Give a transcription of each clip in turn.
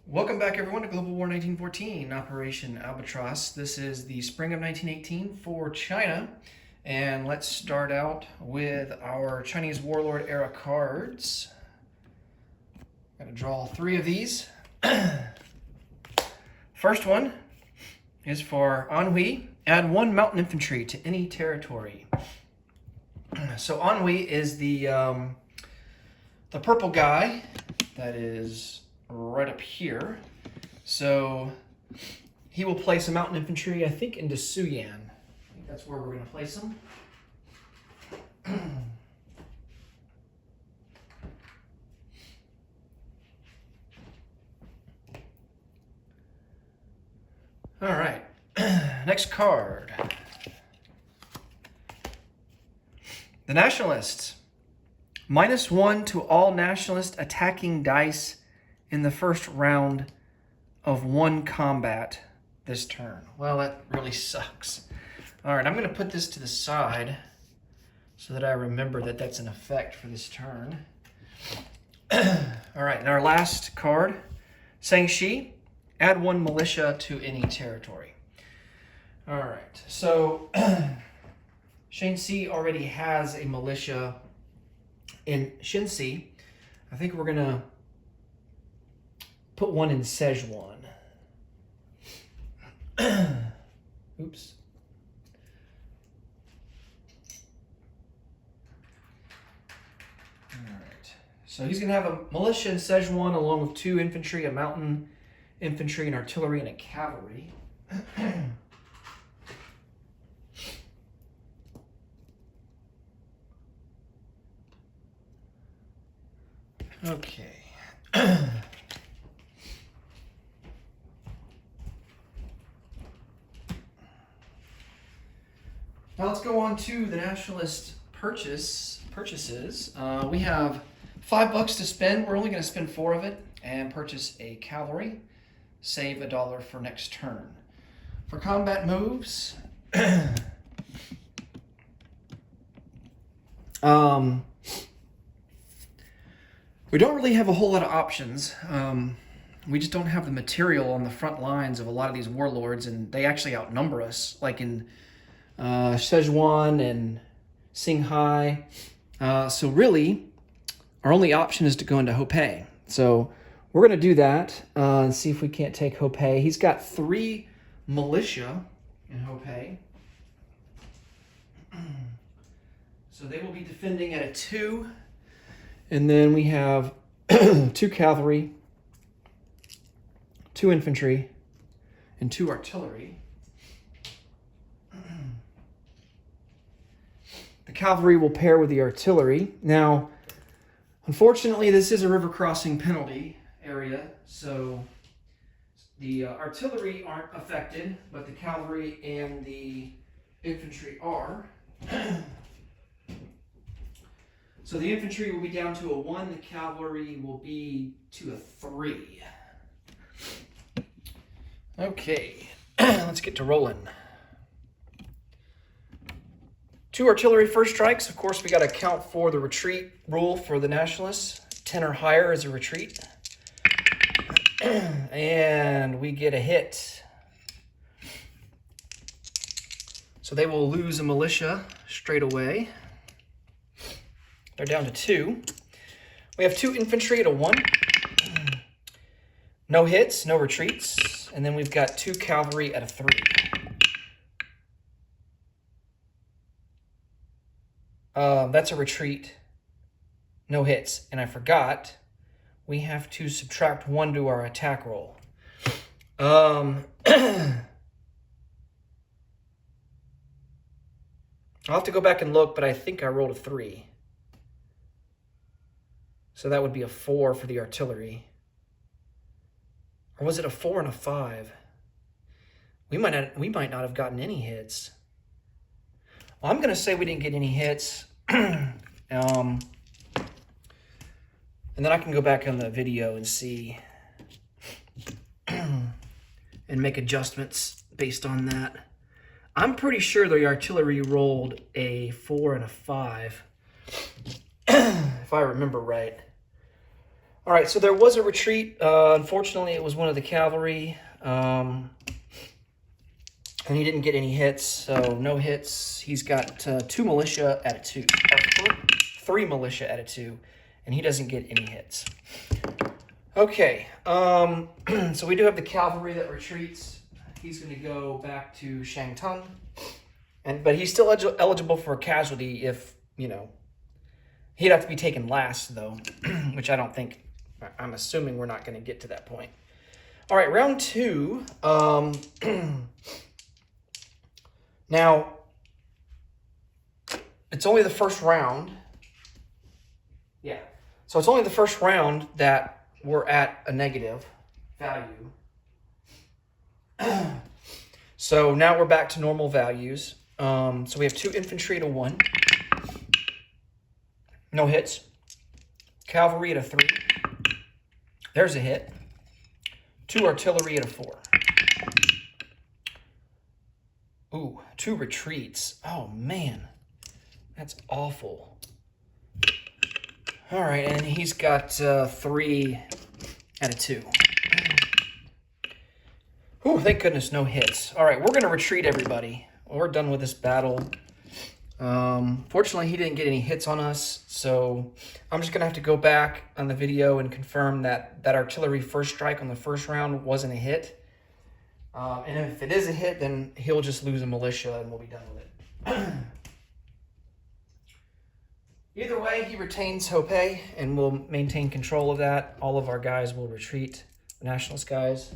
Welcome back, everyone, to Global War 1914, Operation Albatross. This is the spring of 1918 for China. And let's start out with our Chinese Warlord era cards. I'm going to draw 3 of these. First one is for Anhui. Add 1 mountain infantry to any territory. So Anhui is the purple guy that is right up here. So he will place a mountain infantry, I think, into Suyan. I think that's where we're going to place him. All right, next card. The Nationalists. -1 to all nationalist attacking dice in the first round of 1 combat this turn. Well, that really sucks. All right, I'm going to put this to the side so that I remember that that's an effect for this turn. All right, and our last card, Shangxi, add 1 militia to any territory. All right, so Shangxi already has a militia in Shenxi. I think we're going to put 1 in Szechuan. Oops. All right. So he's going to have a militia in Szechuan along with 2 infantry, a mountain infantry, an artillery, and a cavalry. Okay. Now let's go on to the nationalist purchases. We have $5 to spend. We're only going to spend 4 of it and purchase a cavalry. Save $1 for next turn. For combat moves, we don't really have a whole lot of options. We just don't have the material on the front lines of a lot of these warlords, and they actually outnumber us, like in Szechuan and Qinghai. So really, our only option is to go into Hopei. So we're going to do that and see if we can't take Hopei. He's got 3 militia in Hopei. So they will be defending at a 2. And then we have 2 cavalry, 2 infantry, and 2 artillery. The cavalry will pair with the artillery. Now, unfortunately, this is a river crossing penalty area, so the artillery aren't affected, but the cavalry and the infantry are. So the infantry will be down to a 1, the cavalry will be to a 3. Okay, let's get to rolling. 2 artillery first strikes. Of course, we got to account for the retreat rule for the nationalists. 10 or higher is a retreat. And we get a hit. So they will lose a militia straight away. They're down to 2. We have 2 infantry at a 1. No hits, no retreats. And then we've got 2 cavalry at a 3. That's a retreat. No hits. And I forgot, we have to subtract 1 to our attack roll. I'll have to go back and look, but I think I rolled a 3. So that would be a 4 for the artillery. Or was it a 4 and a 5? We might not have gotten any hits. Well, I'm going to say we didn't get any hits. And then I can go back on the video and see and make adjustments based on that. I'm pretty sure the artillery rolled a 4 and a 5, if I remember right. All right, so there was a retreat. Unfortunately, it was one of the cavalry, and he didn't get any hits, so no hits. He's got 2 militia at a 2, or 3 militia at a 2, and he doesn't get any hits. Okay, so we do have the cavalry that retreats. He's going to go back to Shangtung, but he's still eligible for a casualty if, you know, he'd have to be taken last, though, which I don't think, I'm assuming we're not going to get to that point. All right, round 2. Now, it's only the first round. Yeah, so it's only the first round that we're at a negative value. So now we're back to normal values. So we have 2 infantry to 1. No hits. Cavalry at a 3. There's a hit. 2 artillery at a 4. Ooh, 2 retreats. Oh, man. That's awful. All right, and he's got 3 at a 2. Ooh, thank goodness, no hits. All right, we're going to retreat, everybody. We're done with this battle. Fortunately, he didn't get any hits on us, so I'm just going to have to go back on the video and confirm that that artillery first strike on the first round wasn't a hit. And if it is a hit, then he'll just lose a militia and we'll be done with it. Either way, he retains Hopei and we'll maintain control of that. All of our guys will retreat, the nationalist guys.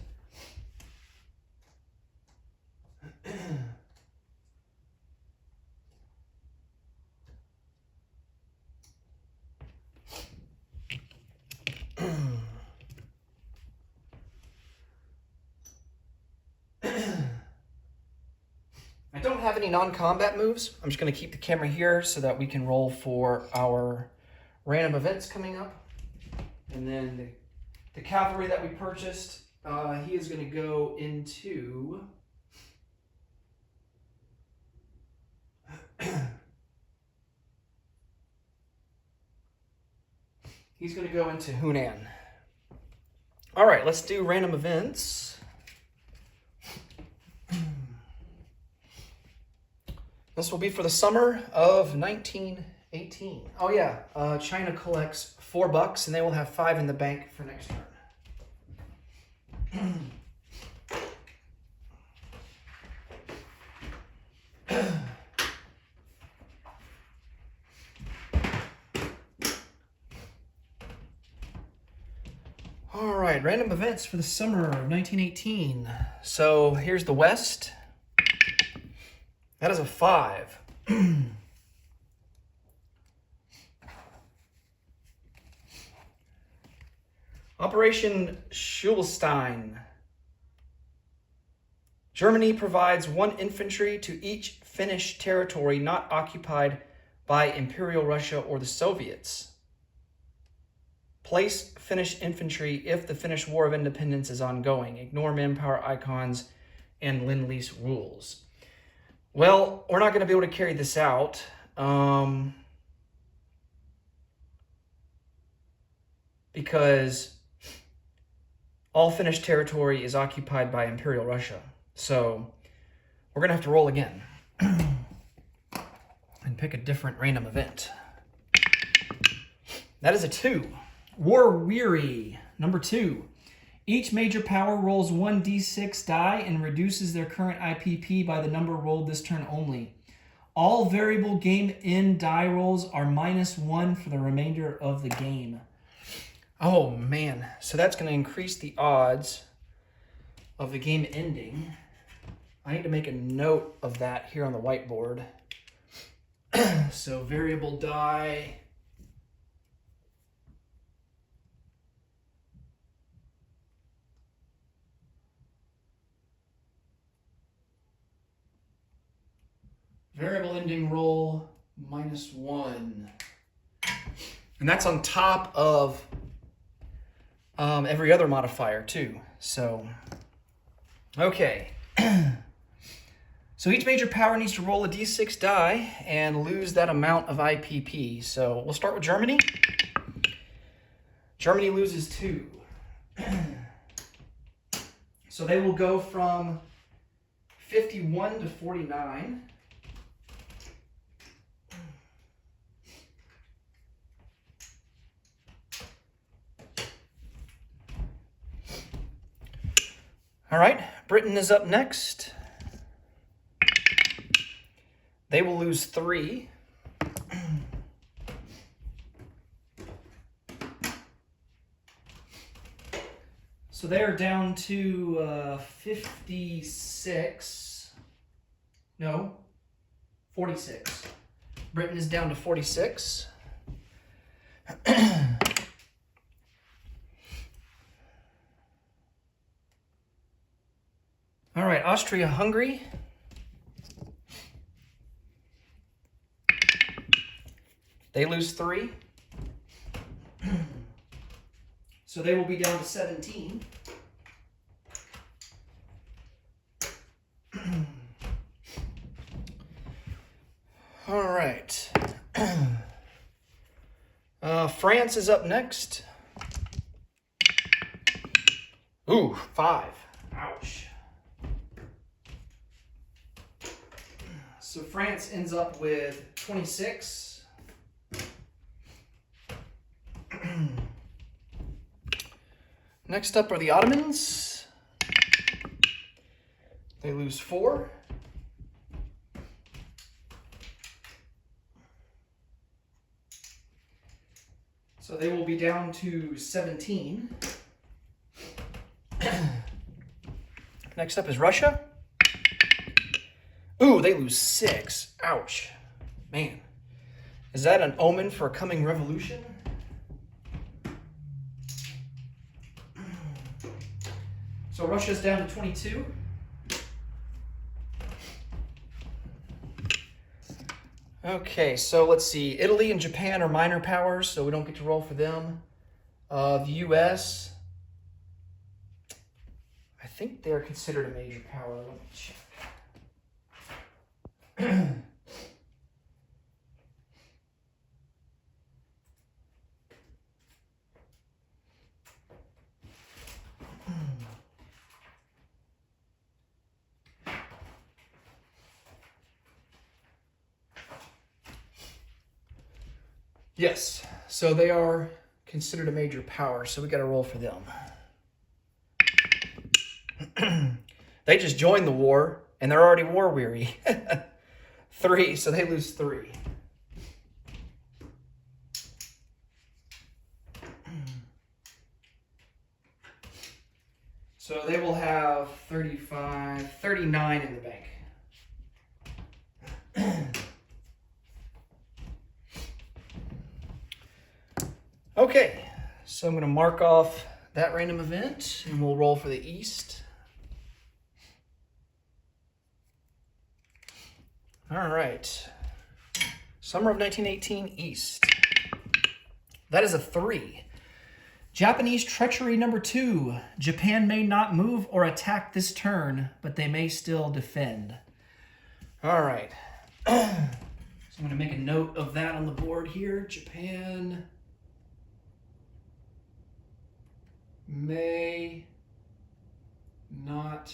I don't have any non-combat moves. I'm just going to keep the camera here so that we can roll for our random events coming up. And then the cavalry that we purchased, he is going to go into... He's going to go into Hunan. All right, let's do random events. This will be for the summer of 1918. Oh yeah, China collects $4 and they will have 5 in the bank for next turn. All right, random events for the summer of 1918. So here's the West. That is a 5. Operation Schulstein. Germany provides 1 infantry to each Finnish territory not occupied by Imperial Russia or the Soviets. Place Finnish infantry if the Finnish War of Independence is ongoing. Ignore manpower icons and Lend-Lease rules. Well, we're not going to be able to carry this out. Because all Finnish territory is occupied by Imperial Russia. So we're going to have to roll again and pick a different random event. That is a 2. War Weary, number 2. Each major power rolls 1d6 die and reduces their current IPP by the number rolled this turn only. All variable game end die rolls are -1 for the remainder of the game. Oh man, so that's going to increase the odds of the game ending. I need to make a note of that here on the whiteboard. So variable die. Variable ending roll -1. And that's on top of every other modifier too. So, okay. So each major power needs to roll a d6 die and lose that amount of IPP. So we'll start with Germany. Germany loses 2. So they will go from 51 to 49. All right, Britain is up next. They will lose 3. So they are down to 56. No, 46. Britain is down to 46. All right, Austria-Hungary. They lose 3. So they will be down to 17. All right. France is up next. Ooh, 5. Ouch. So France ends up with 26. Next up are the Ottomans. They lose 4. So they will be down to 17. Next up is Russia. Ooh, they lose 6. Ouch. Man. Is that an omen for a coming revolution? So Russia's down to 22. Okay, so let's see. Italy and Japan are minor powers, so we don't get to roll for them. The U.S., I think they're considered a major power. Let me check. Yes, so they are considered a major power, so we got to roll for them. They just joined the war, and they're already war weary. 3, so they lose 3. So they will have 35, 39 in the bank. Okay, so I'm going to mark off that random event, and we'll roll for the East. All right. Summer of 1918, East. That is a 3. Japanese treachery number 2. Japan may not move or attack this turn, but they may still defend. All right. So I'm going to make a note of that on the board here. Japan may not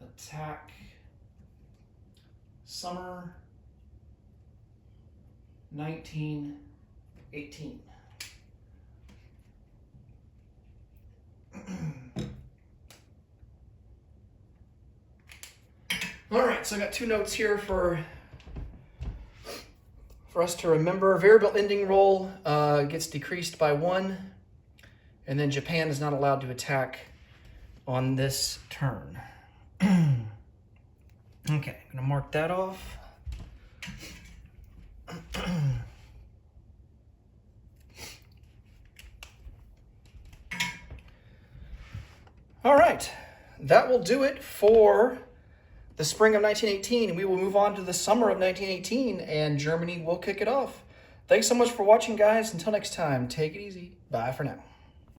attack summer 1918. All right, so I got 2 notes here for us to remember. Variable ending roll gets decreased by 1. And then Japan is not allowed to attack on this turn. Okay, I'm going to mark that off. All right, that will do it for the spring of 1918. We will move on to the summer of 1918, and Germany will kick it off. Thanks so much for watching, guys. Until next time, take it easy. Bye for now.